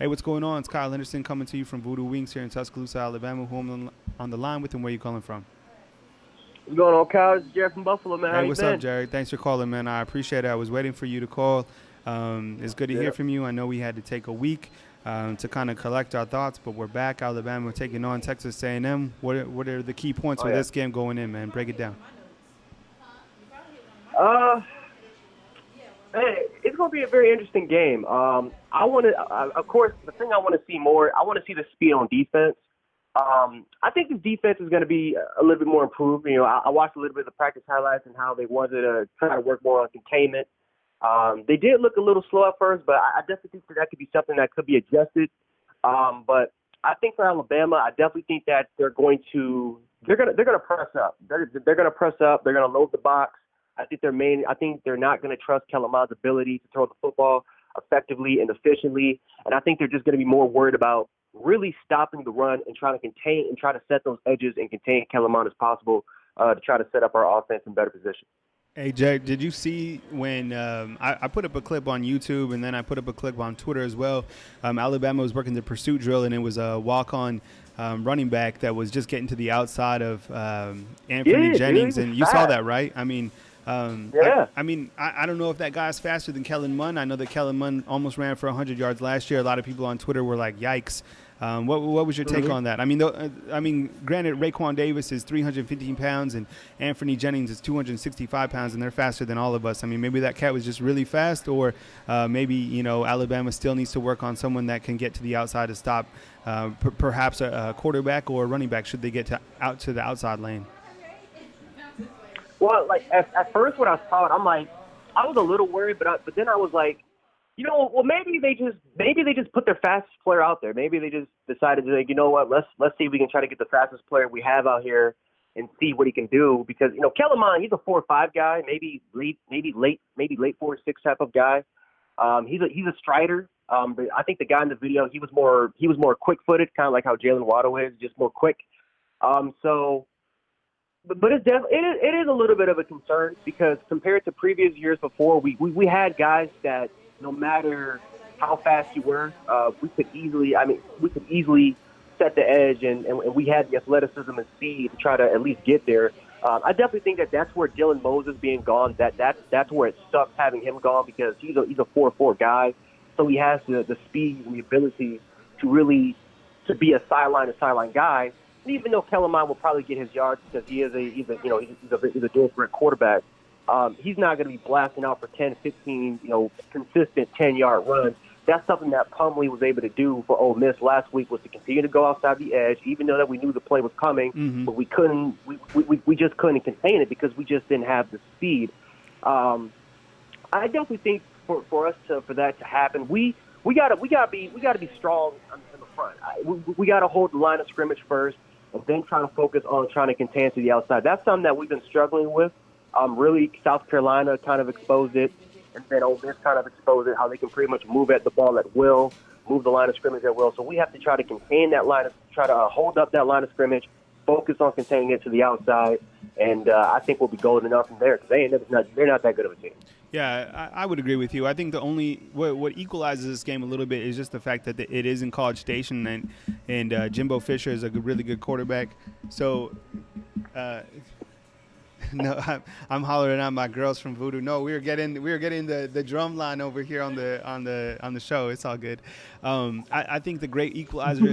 Hey, what's going on? It's Kyle Henderson coming to you from Voodoo Wings here in Tuscaloosa, Alabama. Who I'm on the line with, and where you calling from? What's going on, Kyle? It's Jerick from Buffalo, man. How Hey, you what's up, been? Jerick? Thanks for calling, man. I appreciate it. I was waiting for you to call. It's good to hear Yeah. from you. I know we had to take a week to kind of collect our thoughts, but we're back. Alabama taking on Texas A&M. What are the key points Oh for yeah. this game going in, man? Break it down. Uh, Hey, it's gonna be a very interesting game. I want to, of course, the thing I want to see more. I want to see the speed on defense. I think this defense is going to be a little bit more improved. I watched a little bit of the practice highlights and how they wanted to try to work more on containment. They did look a little slow at first, but I definitely think that could be something that could be adjusted. But I think for Alabama, I definitely think that they're gonna press up. They're gonna press up. They're gonna load the box. I think they're not gonna trust Kellen Mond's ability to throw the football effectively and efficiently. And I think they're just gonna be more worried about really stopping the run and trying to contain and try to set those edges and contain Kellen Mond as possible to try to set up our offense in better position. Hey, Jack, did you see when I put up a clip on YouTube and then I put up a clip on Twitter as well? Alabama was working the pursuit drill and it was a walk-on running back that was just getting to the outside of Anthony Yeah, dude, he Jennings, was and you saw fast. that, right? I mean, Yeah. I don't know if that guy's faster than Kellen Mond. I know that Kellen Mond almost ran for 100 yards last year. A lot of people on Twitter were like, "Yikes!" What was your take hmm on that? Granted, Raekwon Davis is 315 pounds and Anthony Jennings is 265 pounds, and they're faster than all of us. I mean, maybe that cat was just really fast, or maybe Alabama still needs to work on someone that can get to the outside to stop, perhaps a quarterback or a running back should they get out to the outside lane. Well, like at first when I saw it, I'm like, I was a little worried, but then I was like, well maybe they just put their fastest player out there. Maybe they just decided to like, what, let's see if we can try to get the fastest player we have out here and see what he can do because Kellen Mond, he's a 4 or 5 guy, maybe late 4 or 6 type of guy. He's a strider. But I think the guy in the video he was more quick footed, kind of like how Jalen Waddle is, just more quick. So. But it is a little bit of a concern because compared to previous years before, we had guys that no matter how fast you were, we could easily set the edge and we had the athleticism and speed to try to at least get there. I definitely think that that's where Dylan Moses being gone, that's where it sucks having him gone because he's a 4-4 guy, so he has the speed and the ability to really to be a sideline to sideline guy. And even though Kellen Mond will probably get his yards because he's a dual threat quarterback, he's not going to be blasting out for 10, 15, consistent 10-yard runs. That's something that Plumlee was able to do for Ole Miss last week was to continue to go outside the edge, even though that we knew the play was coming, Mm-hmm. but we just couldn't contain it because we just didn't have the speed. I definitely think for that to happen, we gotta be strong in the front. We gotta hold the line of scrimmage first, and then try to focus on trying to contain to the outside. That's something that we've been struggling with. Really, South Carolina kind of exposed it, and then Ole Miss kind of exposed it. How they can pretty much move at the ball at will, move the line of scrimmage at will. So we have to try to contain that try to hold up that line of scrimmage, focus on containing it to the outside, and I think we'll be golden enough from there because they're not that good of a team. Yeah, I would agree with you. I think the only what equalizes this game a little bit is just the fact that it is in College Station and Jimbo Fisher is a really good quarterback. So, no, I'm hollering at my girls from Voodoo. No, we were getting the drum line over here on the show. It's all good. I think the great equalizer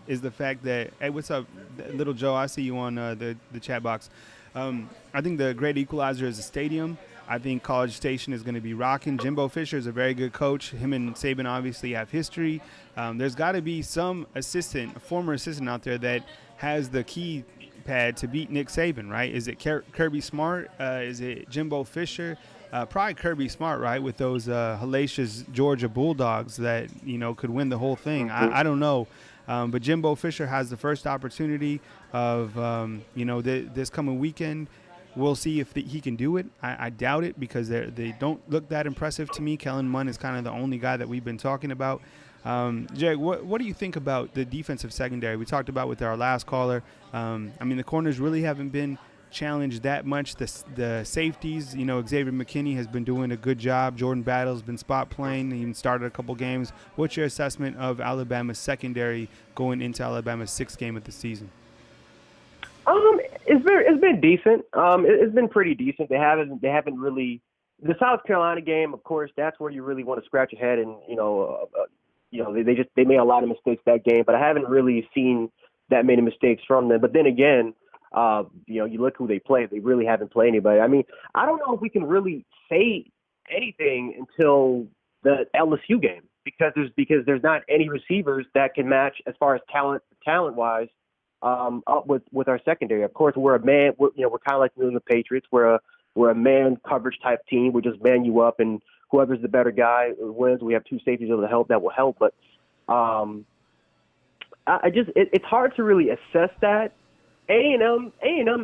is the fact that, hey, what's up, little Joe? I see you on the chat box. I think the great equalizer is the stadium. I think College Station is going to be rocking. Jimbo Fisher is a very good coach. Him and Saban obviously have history. There's got to be some former assistant out there that has the key pad to beat Nick Saban, right? Is it Kirby Smart? Is it Jimbo Fisher? Probably Kirby Smart, right? With those hellacious Georgia Bulldogs that, could win the whole thing. I don't know. But Jimbo Fisher has the first opportunity of, this coming weekend. We'll see if he can do it. I doubt it because they don't look that impressive to me. Kellen Mond is kind of the only guy that we've been talking about. Jay, what do you think about the defensive secondary? We talked about with our last caller. The corners really haven't been challenge that much. The safeties, Xavier McKinney has been doing a good job. Jordan Battle's been spot playing. He even started a couple games. What's your assessment of Alabama's secondary going into Alabama's 6th game of the season? It's been decent. It's been pretty decent. They haven't really. The South Carolina game, of course, that's where you really want to scratch your head, and they made a lot of mistakes that game, but I haven't really seen that many mistakes from them. But then again, you look who they play; they really haven't played anybody. I mean, I don't know if we can really say anything until the LSU game because there's not any receivers that can match as far as talent wise. Up with our secondary. Of course, we're a man. We're kind of like the Patriots. We're a man coverage type team. We just man you up, and whoever's the better guy wins. We have 2 safeties able to help. That will help. But it's hard to really assess that. A&M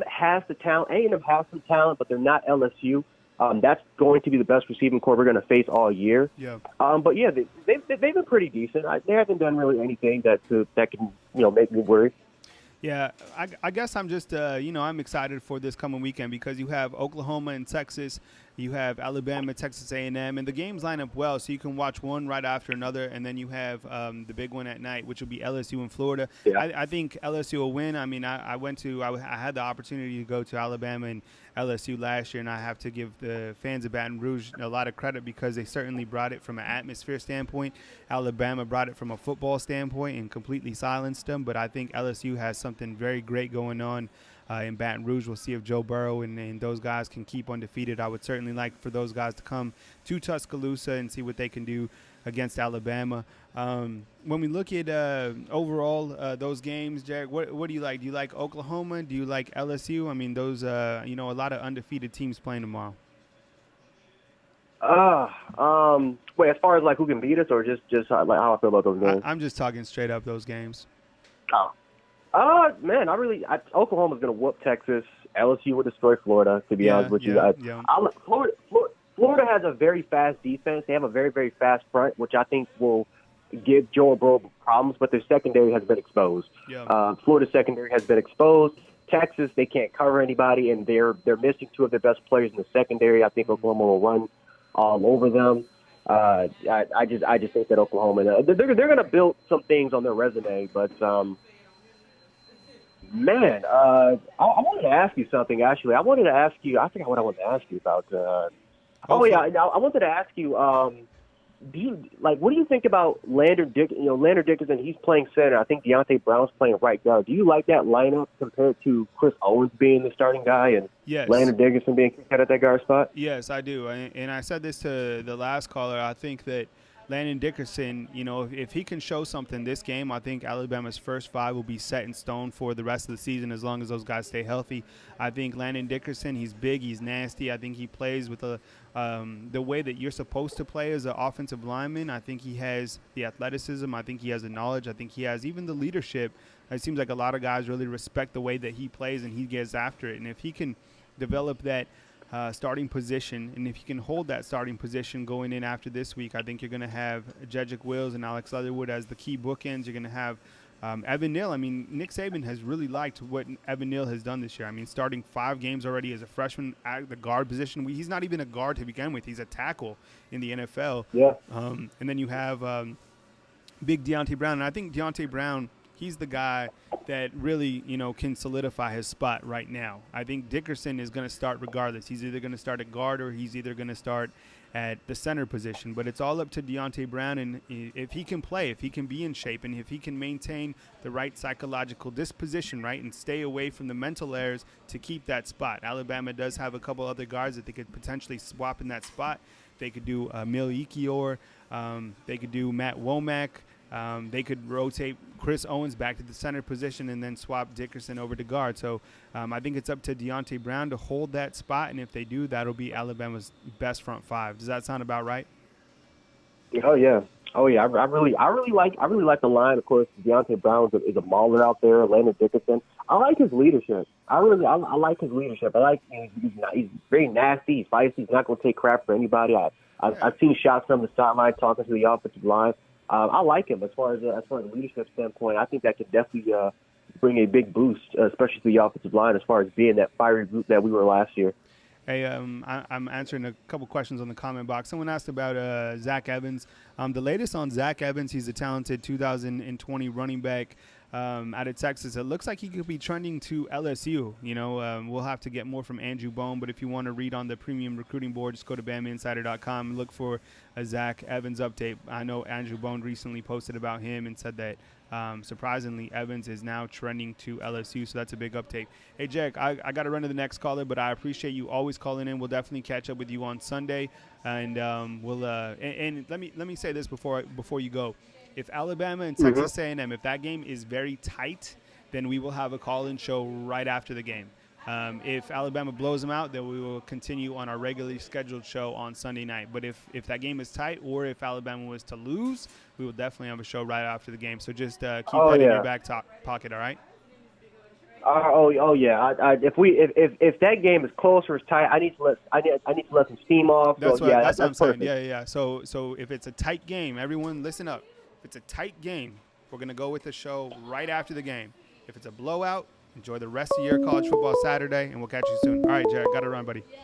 has the talent. A&M has some talent, but they're not LSU. That's going to be the best receiving corps we're going to face all year. Yeah. But yeah, they've been pretty decent. They haven't done really anything that can make me worry. Yeah, I guess I'm just, I'm excited for this coming weekend because you have Oklahoma and Texas, you have Alabama, Texas A&M, and the games line up well, so you can watch one right after another, and then you have the big one at night, which will be LSU and Florida. Yeah. I think LSU will win. I mean, I had the opportunity to go to Alabama and LSU last year, and I have to give the fans of Baton Rouge a lot of credit because they certainly brought it from an atmosphere standpoint. Alabama brought it from a football standpoint and completely silenced them, but I think LSU has something very great going on in Baton Rouge. We'll see if Joe Burrow and those guys can keep undefeated. I would certainly like for those guys to come to Tuscaloosa and see what they can do against Alabama. When we look at overall those games, Jerick, what do you like? Do you like Oklahoma? Do you like LSU? I mean, those a lot of undefeated teams playing tomorrow. Wait, as far as like who can beat us, or just like how I feel about those games? I'm just talking straight up those games. Man, Oklahoma's gonna whoop Texas. LSU will destroy Florida. To be honest with you, Florida has a very fast defense. They have a very, very fast front, which I think will give Joe Burrow problems. But their secondary has been exposed. Yeah. Florida's secondary has been exposed. Texas, they can't cover anybody, and they're missing 2 of their best players in the secondary. I think Oklahoma will run all over them. I just think that Oklahoma they're going to build some things on their resume, but. Man, I wanted to ask you something, actually. I forgot what I wanted to ask you about. I wanted to ask you, what do you think about Landon Dickerson, he's playing center. I think Deontay Brown's playing right guard. Do you like that lineup compared to Chris Owens being the starting guy and Landon Dickerson being kicked out at that guard spot? Yes, I do. And I said this to the last caller. I think that Landon Dickerson, if he can show something this game, I think Alabama's first 5 will be set in stone for the rest of the season as long as those guys stay healthy. I think Landon Dickerson, he's big, he's nasty. I think he plays with the way that you're supposed to play as an offensive lineman. I think he has the athleticism. I think he has the knowledge. I think he has even the leadership. It seems like a lot of guys really respect the way that he plays and he gets after it. And if he can develop that starting position, and if you can hold that starting position going in after this week, I think you're going to have Jerick Wills and Alex Leatherwood as the key bookends. You're going to have Evan Neal. I mean, Nick Saban has really liked what Evan Neal has done this year. I mean, starting 5 games already as a freshman at the guard position. He's not even a guard to begin with. He's a tackle in the NFL. Yeah. And then you have big Deontay Brown. And I think Deontay Brown, he's the guy that really, can solidify his spot right now. I think Dickerson is going to start regardless. He's either going to start at guard or he's either going to start at the center position. But it's all up to Deontay Brown, and if he can play, if he can be in shape, and if he can maintain the right psychological disposition, right, and stay away from the mental errors to keep that spot. Alabama does have a couple other guards that they could potentially swap in that spot. They could do Mil Ikior. They could do Matt Womack. They could rotate Chris Owens back to the center position and then swap Dickerson over to guard. So I think it's up to Deontay Brown to hold that spot, and if they do, that'll be Alabama's best front 5. Does that sound about right? Oh yeah. I really like the line. Of course, Deontay Brown is a mauler out there. Landon Dickerson. I like his leadership. I like his leadership. I like he's very nasty. He's feisty. He's not going to take crap for anybody. I've seen shots from the sideline talking to the offensive line. I like him as far as a leadership standpoint. I think that could definitely bring a big boost, especially to the offensive line, as far as being that fiery group that we were last year. Hey, I'm answering a couple questions on the comment box. Someone asked about Zach Evans. The latest on Zach Evans, he's a talented 2020 running back out of Texas. It looks like he could be trending to LSU. You know, we'll have to get more from Andrew Bone, but if you want to read on the premium recruiting board, just go to BamaInsider.com and look for a Zach Evans update. I know Andrew Bone recently posted about him and said that surprisingly, Evans is now trending to LSU, so that's a big update. Hey, Jerick, I got to run to the next caller, but I appreciate you always calling in. We'll definitely catch up with you on Sunday, and we'll. And let me say this before you go. If Alabama and Texas A&M, if that game is very tight, then we will have a call-in show right after the game. If Alabama blows them out, then we will continue on our regularly scheduled show on Sunday night. But if that game is tight, or if Alabama was to lose, we will definitely have a show right after the game. So just keep that in your back pocket, all right? Yeah. If that game is close or it's tight, I need to let some steam off. That's so, what I'm perfect. saying. Yeah. So if it's a tight game, everyone listen up. If it's a tight game, we're gonna go with the show right after the game. If it's a blowout, enjoy the rest of your college football Saturday, and we'll catch you soon. All right, Jerick, got to run, buddy.